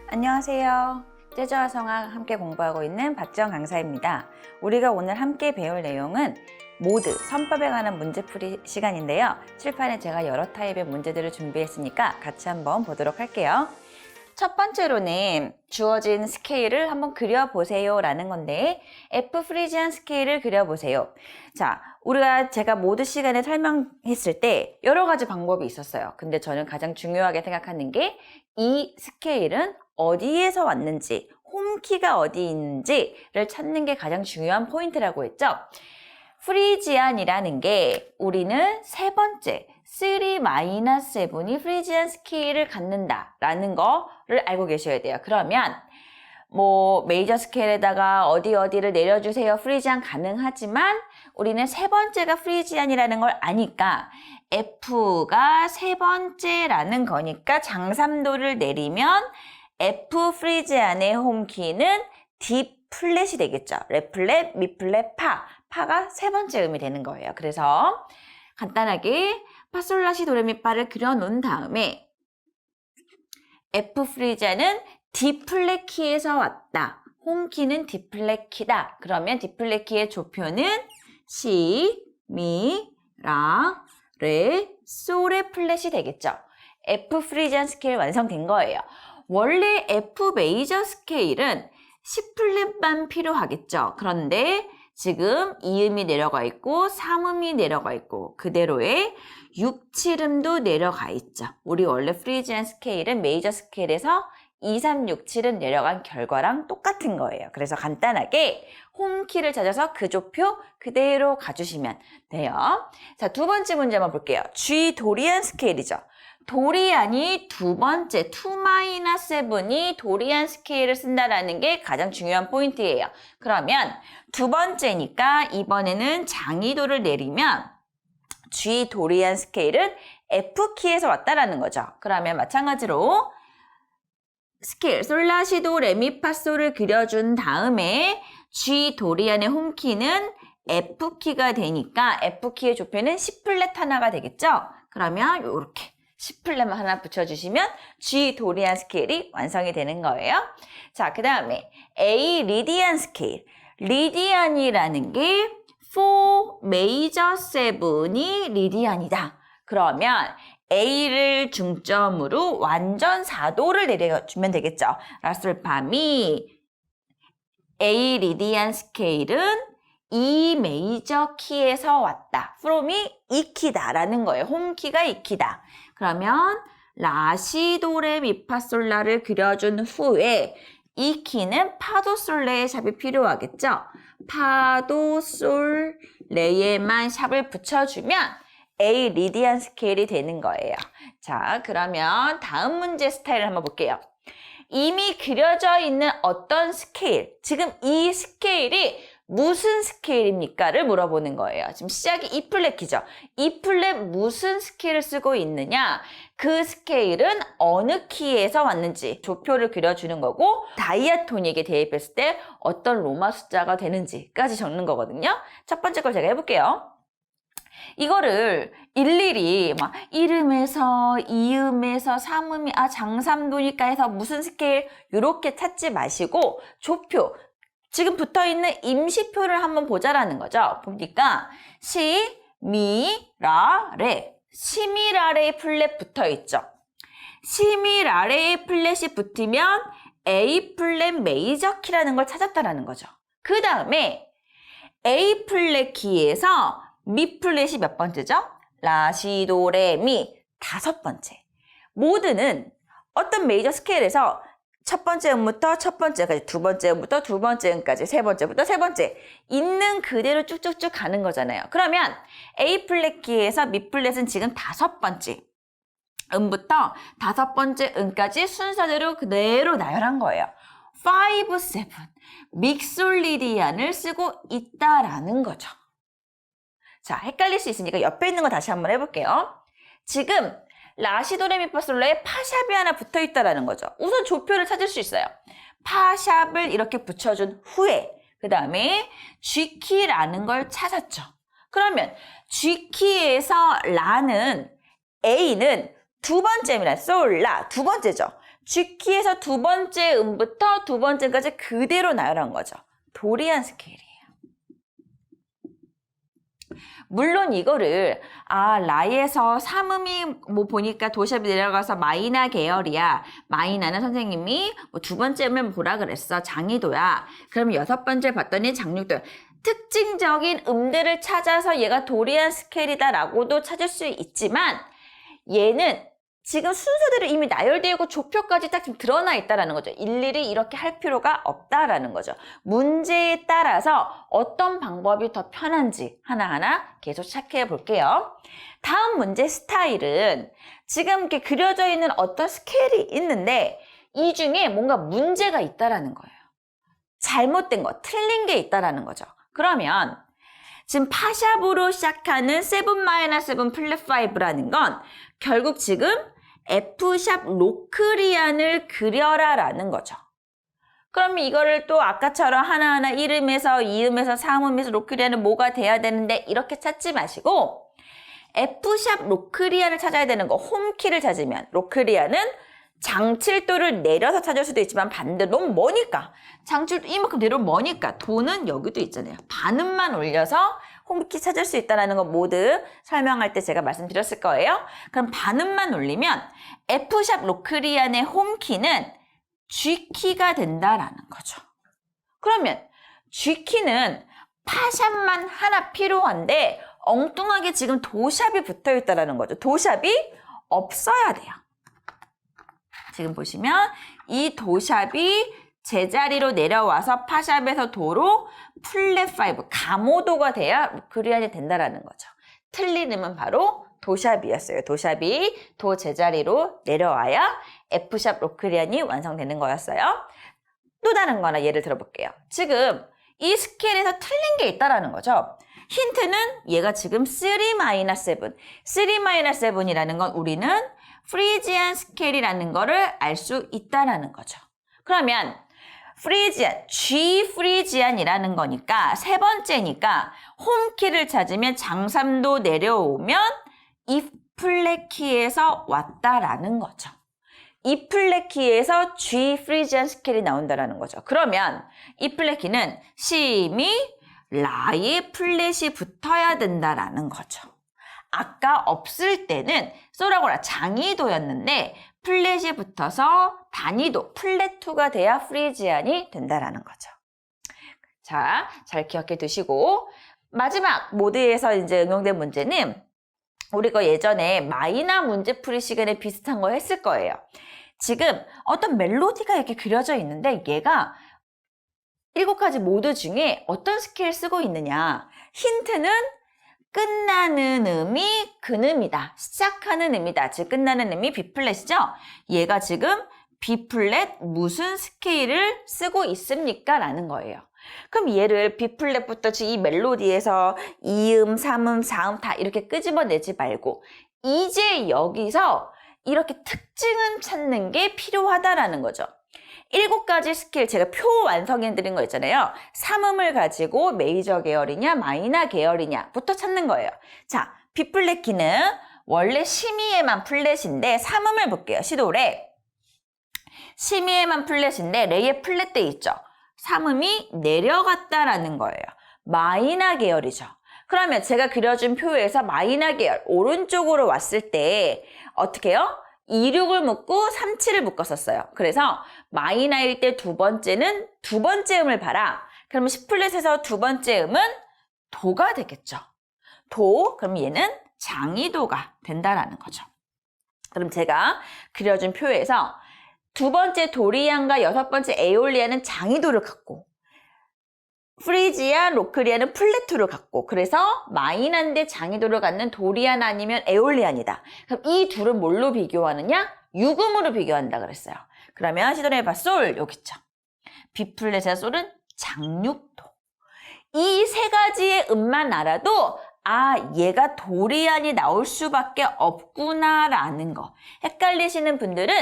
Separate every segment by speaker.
Speaker 1: 안녕하세요. 재즈와 성악 함께 공부하고 있는 박지영 강사입니다. 우리가 오늘 함께 배울 내용은 모드, 선법에 관한 문제풀이 시간인데요. 칠판에 제가 여러 타입의 문제들을 준비했으니까 같이 한번 보도록 할게요. 첫 번째로는 주어진 스케일을 한번 그려보세요 라는 건데 F 프리지안 스케일을 그려보세요. 자, 제가 모드 시간에 설명했을 때 여러 가지 방법이 있었어요. 근데 저는 가장 중요하게 생각하는 게 이 스케일은 어디에서 왔는지, 홈키가 어디 있는지를 찾는 게 가장 중요한 포인트라고 했죠. 프리지안이라는 게 우리는 세 번째 3-7이 프리지안 스케일을 갖는다라는 거를 알고 계셔야 돼요. 그러면 메이저 스케일에다가 어디를 내려주세요. 프리지안 가능하지만 우리는 세 번째가 프리지안이라는 걸 아니까 F가 세 번째라는 거니까 장삼도를 내리면 F 프리지안의 홈키는 D 플랫이 되겠죠. 레 플랫, 미 플랫, 파가 세 번째 음이 되는 거예요. 그래서 간단하게 파솔라시 도레미파를 그려놓은 다음에 F 프리지안은 D 플랫 키에서 왔다. 홈키는 D 플랫 키다. 그러면 D 플랫 키의 조표는 시, 미, 라, 레, 솔의 플랫이 되겠죠. F 프리지안 스케일 완성된 거예요. 원래 F 메이저 스케일은 10플랫만 필요하겠죠. 그런데 지금 2음이 내려가 있고 3음이 내려가 있고 그대로의 6, 7음도 내려가 있죠. 우리 원래 프리지안 스케일은 메이저 스케일에서 2, 3, 6, 7은 내려간 결과랑 똑같은 거예요. 그래서 간단하게 홈키를 찾아서 그 조표 그대로 가주시면 돼요. 자, 두 번째 문제 한번 볼게요. G 도리안 스케일이죠. 도리안이 두 번째 2-7이 도리안 스케일을 쓴다라는 게 가장 중요한 포인트예요. 그러면 두 번째니까 이번에는 장이도를 내리면 G 도리안 스케일은 F 키에서 왔다라는 거죠. 그러면 마찬가지로 스케일 솔라시도 레미파솔을 그려준 다음에 G 도리안의 홈키는 F 키가 되니까 F 키의 조표는 C 플랫 하나가 되겠죠. 그러면 이렇게 C 플랫만 하나 붙여주시면 G 도리안 스케일이 완성이 되는 거예요. 자, 그 다음에 A 리디안 스케일. 리디안이라는 게 4 메이저 7이 리디안이다. 그러면 A를 중점으로 완전 4도를 내려주면 되겠죠. 라솔파미 A 리디안 스케일은 E 메이저 키에서 왔다. from이 이 키다라는 거예요. 홈키가 이 키다. 그러면 라시도레 미파솔라를 그려준 후에 이 키는 파도솔레의 샵이 필요하겠죠. 파도솔레에만 샵을 붙여주면 A 리디안 스케일이 되는 거예요. 자, 그러면 다음 문제 스타일을 한번 볼게요. 이미 그려져 있는 어떤 스케일, 지금 이 스케일이 무슨 스케일입니까?를 물어보는 거예요. 지금 시작이 E 플랫 키죠. E 플랫 무슨 스케일을 쓰고 있느냐? 그 스케일은 어느 키에서 왔는지 조표를 그려주는 거고 다이아토닉에 대입했을 때 어떤 로마 숫자가 되는지까지 적는 거거든요. 첫 번째 걸 제가 해볼게요. 이거를 일일이 막 1음에서 2음에서 3음이 장삼도니까 해서 무슨 스케일 이렇게 찾지 마시고 조표 지금 붙어있는 임시표를 한번 보자라는 거죠. 보니까 시, 미, 라, 레 시미라레의 플랫 붙어있죠. 시미라레의 플랫이 붙으면 A 플랫 메이저 키라는 걸 찾았다라는 거죠. 그 다음에 A 플랫 키에서 미 플랫이 몇 번째죠? 라, 시, 도, 레, 미 다섯 번째. 모드는 어떤 메이저 스케일에서 첫 번째 음부터 첫 번째까지, 두 번째 음부터 두 번째 음까지, 세 번째부터 세 번째 있는 그대로 쭉쭉쭉 가는 거잖아요. 그러면 A 플랫 키에서 미 플랫은 지금 다섯 번째 음부터 다섯 번째 음까지 순서대로 그대로 나열한 거예요. 5, 7 믹솔리디안을 쓰고 있다라는 거죠. 자, 헷갈릴 수 있으니까 옆에 있는 거 다시 한번 해볼게요. 지금 라시도레미파솔라에 파샵이 하나 붙어있다라는 거죠. 우선 조표를 찾을 수 있어요. 파샵을 이렇게 붙여준 후에 그 다음에 G키라는 걸 찾았죠. 그러면 G키에서 라는 A는 두 번째입니다. 솔, 라 두 번째죠. G키에서 두 번째 음부터 두 번째까지 그대로 나열한 거죠. 도리안 스케일이에요. 물론 이거를 라에서 3음이 뭐 보니까 도샵이 내려가서 마이나 계열이야. 마이나는 선생님이 뭐 두 번째 음을 뭐라 그랬어? 장이도야. 그럼 여섯 번째 봤더니 장육도야. 특징적인 음들을 찾아서 얘가 도리안 스케일이다라고도 찾을 수 있지만 얘는 지금 순서대로 이미 나열되어 있고 조표까지 딱 지금 드러나 있다라는 거죠. 일일이 이렇게 할 필요가 없다라는 거죠. 문제에 따라서 어떤 방법이 더 편한지 하나하나 계속 체크해 볼게요. 다음 문제 스타일은 지금 이렇게 그려져 있는 어떤 스케일이 있는데 이 중에 뭔가 문제가 있다라는 거예요. 잘못된 거, 틀린 게 있다라는 거죠. 그러면 지금 파샵으로 시작하는 7-7 플랫 5라는 건 결국 지금 F샵 로크리안을 그려라 라는 거죠. 그럼 이거를 또 아까처럼 하나하나 1음에서 2음에서 3음에서 로크리안은 뭐가 돼야 되는데 이렇게 찾지 마시고 F샵 로크리안을 찾아야 되는 거, 홈키를 찾으면 로크리안은 장칠도를 내려서 찾을 수도 있지만 반대로 너무 머니까 장칠도 이만큼 내려오면 머니까 도는 여기도 있잖아요. 반음만 올려서 홈키 찾을 수 있다는 거 모두 설명할 때 제가 말씀드렸을 거예요. 그럼 반음만 올리면 F샵 로크리안의 홈키는 G키가 된다라는 거죠. 그러면 G키는 파샵만 하나 필요한데 엉뚱하게 지금 도샵이 붙어 있다는 거죠. 도샵이 없어야 돼요. 지금 보시면 이 도샵이 제자리로 내려와서 파샵에서 도로 플랫 5, 가모도가 돼야 로크리안이 된다라는 거죠. 틀린 음은 바로 도샵이었어요. 도샵이 도 제자리로 내려와야 F샵 로크리안이 완성되는 거였어요. 또 다른 거나 예를 들어볼게요. 지금 이 스케일에서 틀린 게 있다라는 거죠. 힌트는 얘가 지금 3-7. 3-7이라는 건 우리는 프리지안 스케일이라는 거를 알 수 있다라는 거죠. 그러면 프리지안, G 프리지안이라는 거니까 세 번째니까 홈키를 찾으면 장삼도 내려오면 E 플랫 키에서 왔다라는 거죠. E 플랫 키에서 G 프리지안 스케일이 나온다라는 거죠. 그러면 E 플랫 키는 심이 라의 플랫이 붙어야 된다라는 거죠. 아까 없을 때는 소라고라 장이도였는데 플랫이 붙어서 단위도 플랫2가 돼야 프리지안이 된다라는 거죠. 자, 잘 기억해 두시고 마지막 모드에서 이제 응용된 문제는 우리가 예전에 마이너 문제풀이 시간에 비슷한 거 했을 거예요. 지금 어떤 멜로디가 이렇게 그려져 있는데 얘가 7가지 모드 중에 어떤 스케일 쓰고 있느냐. 힌트는 끝나는 음이 근음이다. 시작하는 음이다. 즉 끝나는 음이 B플랫이죠. 얘가 지금 B플랫 무슨 스케일을 쓰고 있습니까? 라는 거예요. 그럼 얘를 B플랫부터 이 멜로디에서 2음, 3음, 4음 다 이렇게 끄집어내지 말고 이제 여기서 이렇게 특징을 찾는 게 필요하다라는 거죠. 7가지 스케일 제가 표 완성해 드린 거 있잖아요. 3음을 가지고 메이저 계열이냐 마이너 계열이냐부터 찾는 거예요. 자, B플랫 키는 원래 심의에만 플랫인데 3음을 볼게요. 시도레. 심의에만 플랫인데 레에 플랫 돼 있죠. 3음이 내려갔다라는 거예요. 마이너 계열이죠. 그러면 제가 그려준 표에서 마이너 계열 오른쪽으로 왔을 때 어떻게 해요? 26을 묶고 37을 묶었었어요. 그래서 마이너일 때 두 번째는 두 번째 음을 봐라. 그러면 10플랫에서 두 번째 음은 도가 되겠죠. 도, 그럼 얘는 장이도가 된다라는 거죠. 그럼 제가 그려준 표에서 두 번째 도리안과 여섯 번째 에올리아는 장이도를 갖고 프리지안, 로크리안은 플랫2를 갖고 그래서 마이너인데 장이도를 갖는 도리안 아니면 에올리안이다. 그럼 이 둘은 뭘로 비교하느냐? 유금으로 비교한다 그랬어요. 그러면 시도해봐. 솔 여기 있죠. B플랫의 솔은 장육도. 이 세 가지의 음만 알아도 얘가 도리안이 나올 수밖에 없구나라는 거. 헷갈리시는 분들은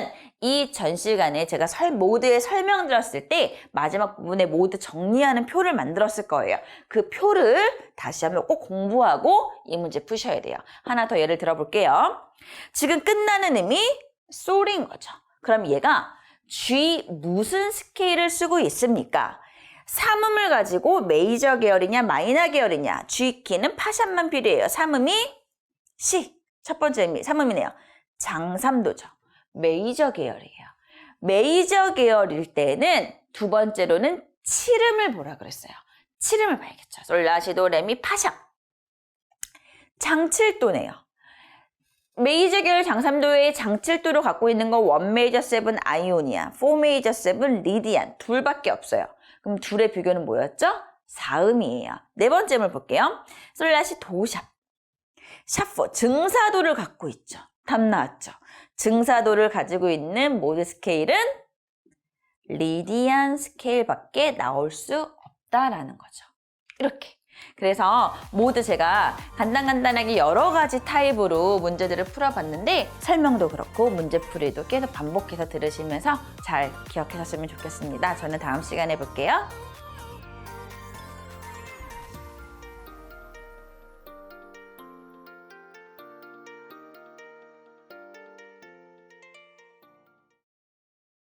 Speaker 1: 이 전 시간에 제가 모드에 설명드렸을 때 마지막 부분에 모드 정리하는 표를 만들었을 거예요. 그 표를 다시 한번 꼭 공부하고 이 문제 푸셔야 돼요. 하나 더 예를 들어볼게요. 지금 끝나는 음이 솔인 거죠. 그럼 얘가 G 무슨 스케일을 쓰고 있습니까? 삼음을 가지고 메이저 계열이냐 마이너 계열이냐. G 키는 파샵만 필요해요. 삼음이 C. 첫 번째 삼음이네요. 장삼도죠. 메이저 계열이에요. 메이저 계열일 때는 두 번째로는 칠음을 보라 그랬어요. 칠음을 봐야겠죠. 솔라시도 레미 파샵. 장칠도네요. 메이저 계열 장삼도의 장칠도를 갖고 있는 건 원 메이저 세븐 아이오니아, 포 메이저 세븐 리디안 둘밖에 없어요. 그럼 둘의 비교는 뭐였죠? 사음이에요. 네 번째 물 볼게요. 솔라시 도샵. 샤포 증사도를 갖고 있죠. 답 나왔죠. 증사도를 가지고 있는 모드 스케일은 리디안 스케일밖에 나올 수 없다라는 거죠. 이렇게. 그래서 모두 제가 간단하게 여러 가지 타입으로 문제들을 풀어봤는데 설명도 그렇고 문제풀이도 계속 반복해서 들으시면서 잘 기억하셨으면 좋겠습니다. 저는 다음 시간에 볼게요.